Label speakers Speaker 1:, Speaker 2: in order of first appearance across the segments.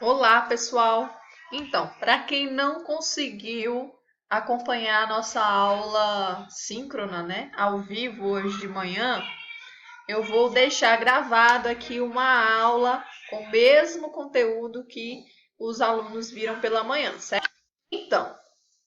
Speaker 1: Olá, pessoal! Então, para quem não conseguiu acompanhar a nossa aula síncrona, né, ao vivo hoje de manhã, eu vou deixar gravado aqui uma aula com o mesmo conteúdo que os alunos viram pela manhã, certo? Então,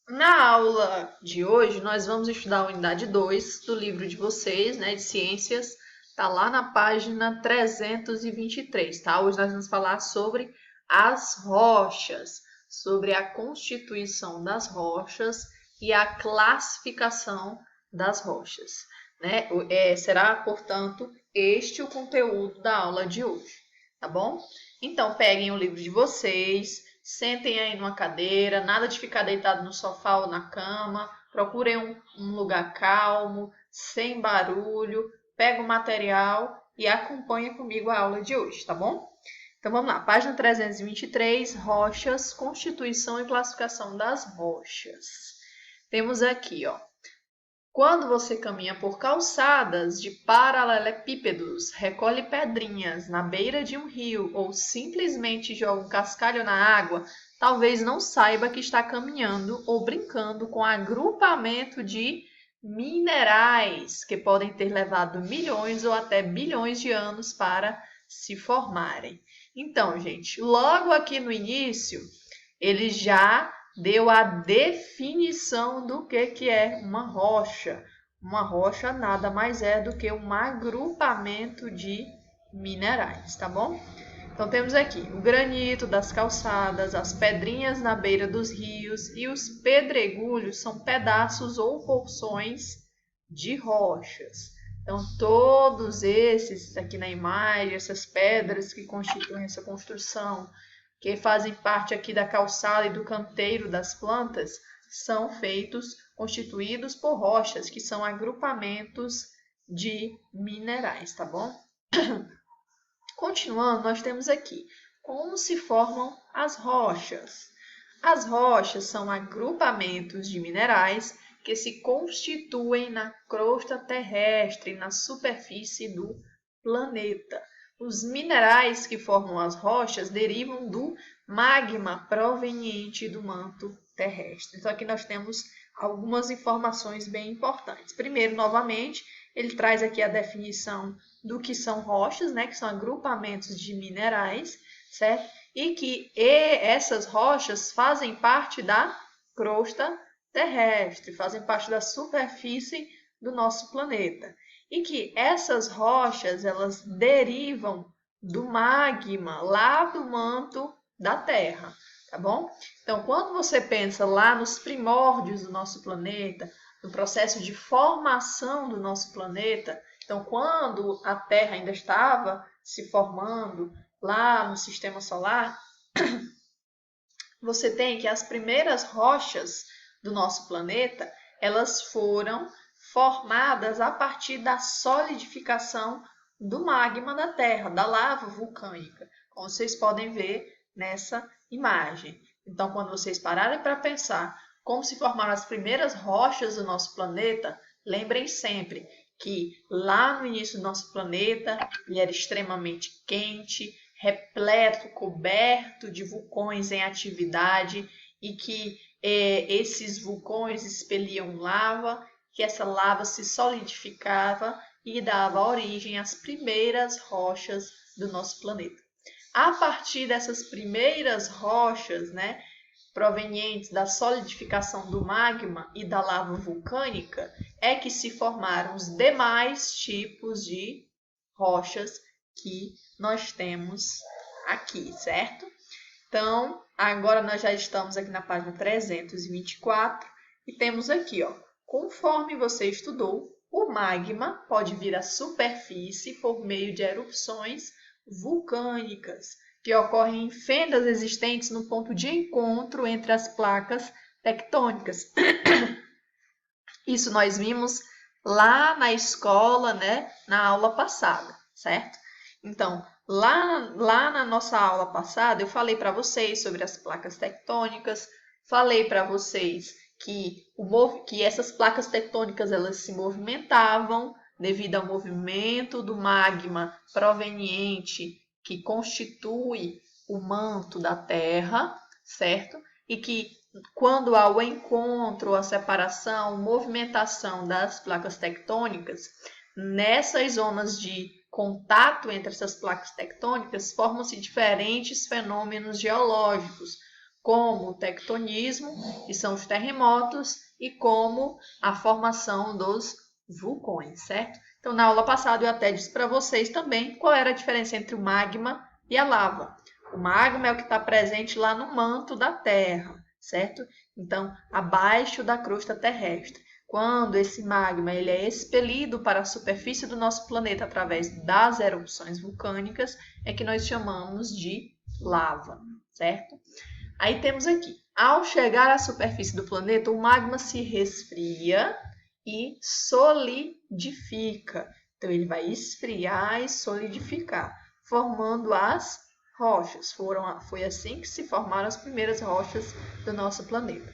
Speaker 1: na aula de hoje, nós vamos estudar a unidade 2 do livro de vocês, né, de ciências. Tá lá na página 323, tá? Hoje nós vamos falar sobre as rochas, sobre a constituição das rochas e a classificação das rochas, né? Será, portanto, este o conteúdo da aula de hoje, tá bom? Então, peguem o livro de vocês, sentem aí numa cadeira, nada de ficar deitado no sofá ou na cama. Procurem um lugar calmo, sem barulho. Pega o material e acompanhe comigo a aula de hoje, tá bom? Então vamos lá, página 323, rochas, constituição e classificação das rochas. Temos aqui, ó. Quando você caminha por calçadas de paralelepípedos, recolhe pedrinhas na beira de um rio ou simplesmente joga um cascalho na água, talvez não saiba que está caminhando ou brincando com agrupamento de minerais que podem ter levado milhões ou até bilhões de anos para se formarem. Então, gente, logo aqui no início, ele já deu a definição do que é uma rocha. Uma rocha nada mais é do que um agrupamento de minerais, tá bom? Então temos aqui o granito das calçadas, as pedrinhas na beira dos rios e os pedregulhos são pedaços ou porções de rochas. Então todos esses aqui na imagem, essas pedras que constituem essa construção, que fazem parte aqui da calçada e do canteiro das plantas, são constituídos por rochas, que são agrupamentos de minerais, tá bom? Continuando, nós temos aqui como se formam as rochas. As rochas são agrupamentos de minerais que se constituem na crosta terrestre, na superfície do planeta. Os minerais que formam as rochas derivam do magma proveniente do manto terrestre. Então, aqui nós temos algumas informações bem importantes. Primeiro, novamente, ele traz aqui a definição do que são rochas, né, que são agrupamentos de minerais, certo? E que essas rochas fazem parte da crosta terrestre, fazem parte da superfície do nosso planeta. E que essas rochas, elas derivam do magma lá do manto da Terra, tá bom? Então, quando você pensa lá nos primórdios do nosso planeta, no processo de formação do nosso planeta, então, quando a Terra ainda estava se formando lá no sistema solar, você tem que as primeiras rochas do nosso planeta, elas foram formadas a partir da solidificação do magma da Terra, da lava vulcânica, como vocês podem ver nessa imagem. Então, quando vocês pararem para pensar como se formaram as primeiras rochas do nosso planeta, lembrem sempre que lá no início do nosso planeta ele era extremamente quente, repleto, coberto de vulcões em atividade e que esses vulcões expeliam lava, que essa lava se solidificava e dava origem às primeiras rochas do nosso planeta. A partir dessas primeiras rochas, né, provenientes da solidificação do magma e da lava vulcânica, é que se formaram os demais tipos de rochas que nós temos aqui, certo? Então, agora nós já estamos aqui na página 324 e temos aqui, ó, conforme você estudou, o magma pode vir à superfície por meio de erupções vulcânicas, que ocorrem em fendas existentes no ponto de encontro entre as placas tectônicas. Isso nós vimos lá na escola, né, na aula passada, certo? Então, lá na nossa aula passada, eu falei para vocês sobre as placas tectônicas, falei para vocês que essas placas tectônicas elas se movimentavam devido ao movimento do magma proveniente que constitui o manto da Terra, certo? E que quando há o encontro, a separação, movimentação das placas tectônicas, nessas zonas de contato entre essas placas tectônicas, formam-se diferentes fenômenos geológicos, como o tectonismo, que são os terremotos, e como a formação dos vulcões, certo? Então, na aula passada eu até disse para vocês também qual era a diferença entre o magma e a lava. O magma é o que está presente lá no manto da Terra, certo? Então, abaixo da crosta terrestre. Quando esse magma ele é expelido para a superfície do nosso planeta através das erupções vulcânicas, é que nós chamamos de lava, certo? Aí temos aqui, ao chegar à superfície do planeta, o magma se resfria e solidifica. Então, ele vai esfriar e solidificar, formando as rochas. Foi assim que se formaram as primeiras rochas do nosso planeta.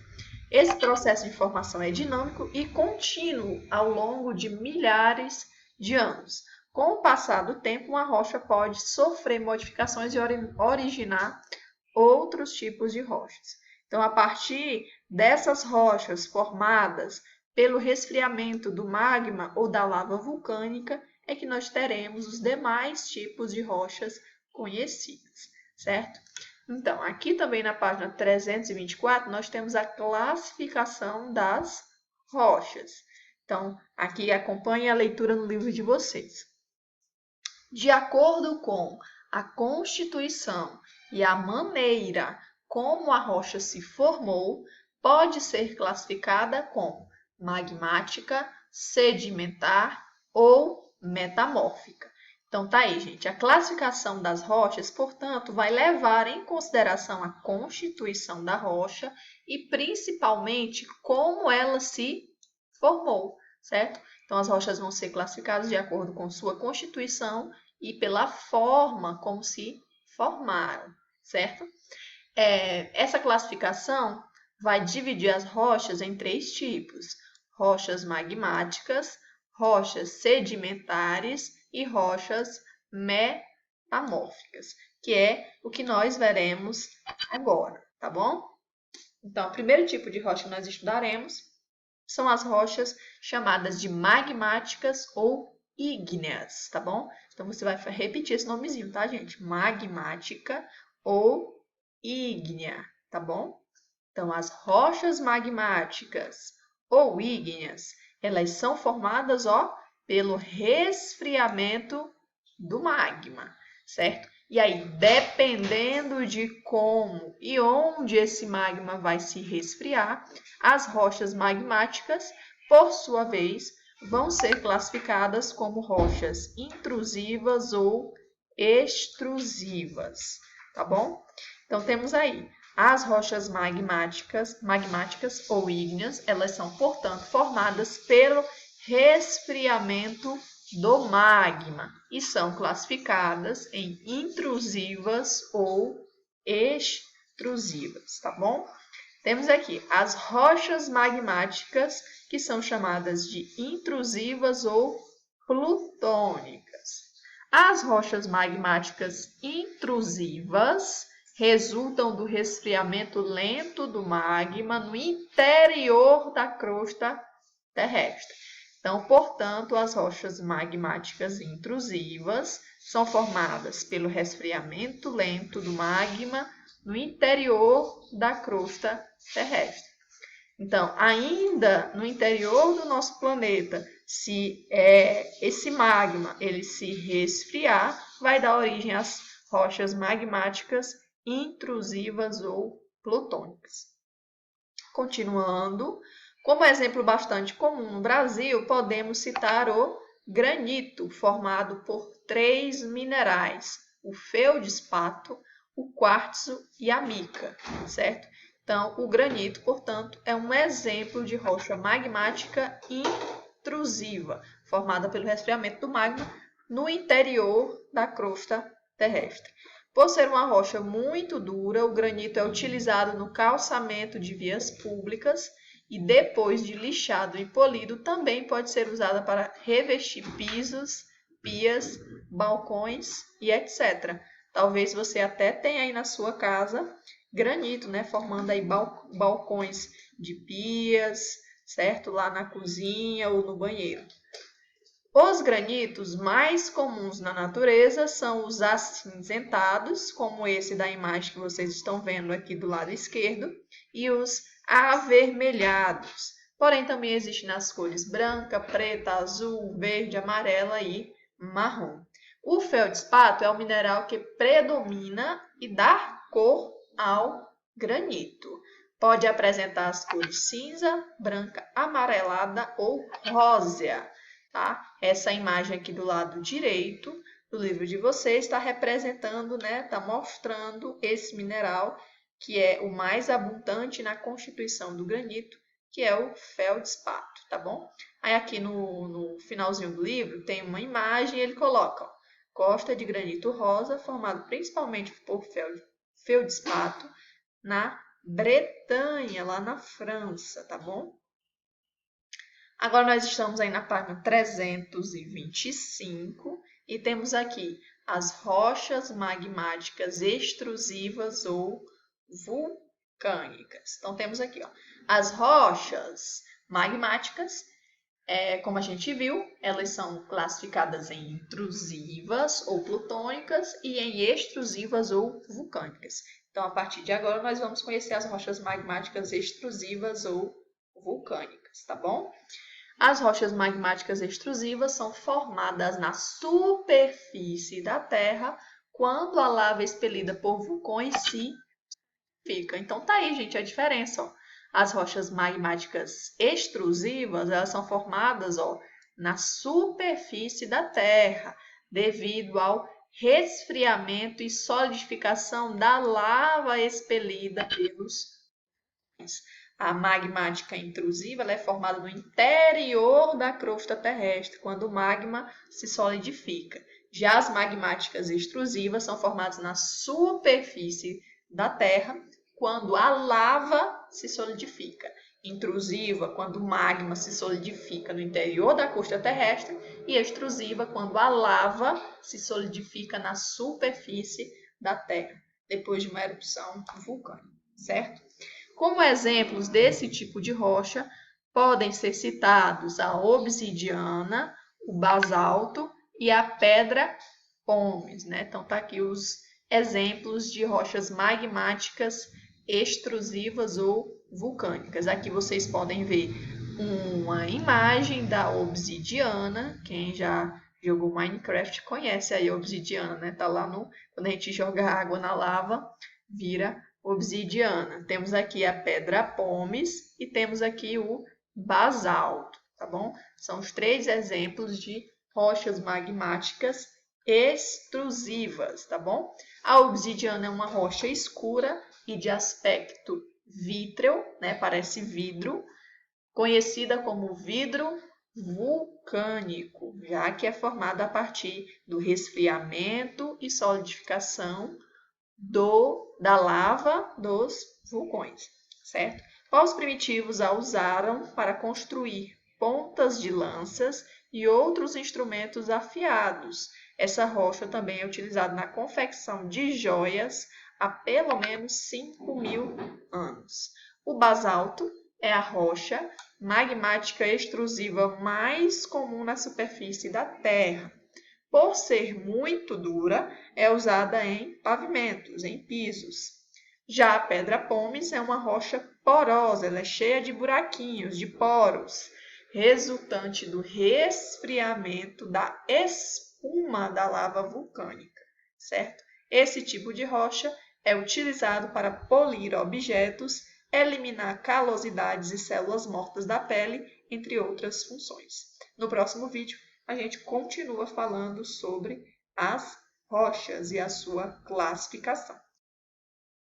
Speaker 1: Esse processo de formação é dinâmico e contínuo ao longo de milhares de anos. Com o passar do tempo, uma rocha pode sofrer modificações e originar outros tipos de rochas. Então, a partir dessas rochas formadas pelo resfriamento do magma ou da lava vulcânica, é que nós teremos os demais tipos de rochas conhecidas, certo? Então, aqui também na página 324, nós temos a classificação das rochas. Então, aqui acompanhe a leitura no livro de vocês. De acordo com a constituição e a maneira como a rocha se formou, pode ser classificada como magmática, sedimentar ou metamórfica. Então tá aí, gente. A classificação das rochas, portanto, vai levar em consideração a constituição da rocha e principalmente como ela se formou, certo? Então as rochas vão ser classificadas de acordo com sua constituição e pela forma como se formaram, certo? Essa classificação vai dividir as rochas em 3 tipos: rochas magmáticas, rochas sedimentares e rochas metamórficas, que é o que nós veremos agora, tá bom? Então, o primeiro tipo de rocha que nós estudaremos são as rochas chamadas de magmáticas ou ígneas, tá bom? Então, você vai repetir esse nomezinho, tá, gente? Magmática ou ígnea, tá bom? Então, as rochas magmáticas ou ígneas, elas são formadas, pelo resfriamento do magma, certo? E aí, dependendo de como e onde esse magma vai se resfriar, as rochas magmáticas, por sua vez, vão ser classificadas como rochas intrusivas ou extrusivas, tá bom? Então, temos aí as rochas magmáticas ou ígneas, elas são, portanto, formadas pelo resfriamento do magma e são classificadas em intrusivas ou extrusivas, tá bom? Temos aqui as rochas magmáticas, que são chamadas de intrusivas ou plutônicas. As rochas magmáticas intrusivas resultam do resfriamento lento do magma no interior da crosta terrestre. Então, portanto, as rochas magmáticas intrusivas são formadas pelo resfriamento lento do magma no interior da crosta terrestre. Então, ainda no interior do nosso planeta, se esse magma ele se resfriar, vai dar origem às rochas magmáticas intrusivas ou plutônicas. Continuando, como exemplo bastante comum no Brasil, podemos citar o granito, formado por 3 minerais: o feldespato, o quartzo e a mica, certo? Então, o granito, portanto, é um exemplo de rocha magmática intrusiva, formada pelo resfriamento do magma no interior da crosta terrestre. Por ser uma rocha muito dura, o granito é utilizado no calçamento de vias públicas e depois de lixado e polido também pode ser usada para revestir pisos, pias, balcões e etc. Talvez você até tenha aí na sua casa granito, né? Formando aí balcões de pias, certo? Lá na cozinha ou no banheiro. Os granitos mais comuns na natureza são os acinzentados, como esse da imagem que vocês estão vendo aqui do lado esquerdo, e os avermelhados. Porém, também existem nas cores branca, preta, azul, verde, amarela e marrom. O feldspato é o mineral que predomina e dá cor ao granito. Pode apresentar as cores cinza, branca, amarelada ou rósea. Tá? Essa imagem aqui do lado direito do livro de vocês está representando, né? Está mostrando esse mineral que é o mais abundante na constituição do granito, que é o feldspato, tá bom? Aí aqui no finalzinho do livro tem uma imagem e ele coloca, ó, costa de granito rosa, formado principalmente por feldspato na Bretanha, lá na França, tá bom? Agora nós estamos aí na página 325 e temos aqui as rochas magmáticas extrusivas ou vulcânicas. Então temos aqui, ó, as rochas magmáticas, como a gente viu, elas são classificadas em intrusivas ou plutônicas e em extrusivas ou vulcânicas. Então a partir de agora nós vamos conhecer as rochas magmáticas extrusivas ou vulcânicas, tá bom? As rochas magmáticas extrusivas são formadas na superfície da Terra quando a lava expelida por vulcões se solidifica. Então tá aí, gente, a diferença, ó. As rochas magmáticas extrusivas, elas são formadas, ó, na superfície da Terra, devido ao resfriamento e solidificação da lava expelida pelos vulcões. A magmática intrusiva ela é formada no interior da crosta terrestre, quando o magma se solidifica. Já as magmáticas extrusivas são formadas na superfície da Terra, quando a lava se solidifica. Intrusiva, quando o magma se solidifica no interior da crosta terrestre, e extrusiva, quando a lava se solidifica na superfície da Terra, depois de uma erupção vulcânica, certo? Como exemplos desse tipo de rocha, podem ser citados a obsidiana, o basalto e a pedra pómez, né? Então, tá aqui os exemplos de rochas magmáticas extrusivas ou vulcânicas. Aqui vocês podem ver uma imagem da obsidiana. Quem já jogou Minecraft conhece aí a obsidiana, né? Tá lá quando a gente joga água na lava, vira obsidiana. Temos aqui a pedra pómez e temos aqui o basalto, tá bom? São os três exemplos de rochas magmáticas extrusivas, tá bom? A obsidiana é uma rocha escura e de aspecto vítreo, né? Parece vidro, conhecida como vidro vulcânico, já que é formada a partir do resfriamento e solidificação da lava dos vulcões, certo? Os primitivos a usaram para construir pontas de lanças e outros instrumentos afiados. Essa rocha também é utilizada na confecção de joias há pelo menos 5.000 anos. O basalto é a rocha magmática extrusiva mais comum na superfície da Terra. Por ser muito dura, é usada em pavimentos, em pisos. Já a pedra pómez é uma rocha porosa, ela é cheia de buraquinhos, de poros, resultante do resfriamento da espuma da lava vulcânica, certo? Esse tipo de rocha é utilizado para polir objetos, eliminar calosidades e células mortas da pele, entre outras funções. No próximo vídeo, a gente continua falando sobre as rochas e a sua classificação.